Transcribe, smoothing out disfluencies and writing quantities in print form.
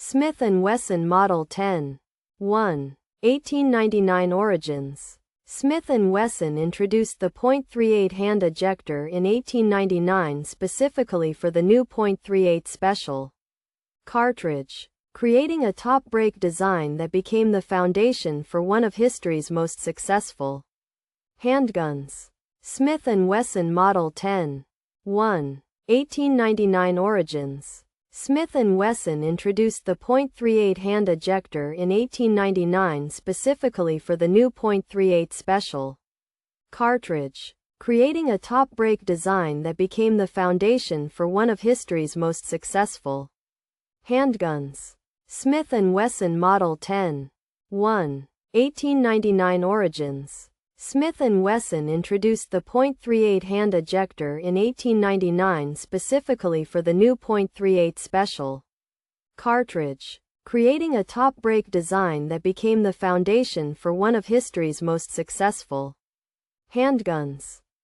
Smith Wesson Model 10. 1. 1899 Origins. Smith & Wesson introduced the .38 hand ejector in 1899 specifically for the new .38 Special cartridge, creating a top brake design that became the foundation for one of history's most successful handguns. Smith & Wesson Model 10. 1. 1899 Origins. Smith & Wesson introduced the .38 hand ejector in 1899 specifically for the new .38 Special cartridge, creating a top brake design that became the foundation for one of history's most successful handguns. Smith & Wesson Model 10. 1. 1899 Origins. Smith & Wesson introduced the .38 hand ejector in 1899 specifically for the new .38 Special cartridge, creating a top brake design that became the foundation for one of history's most successful handguns.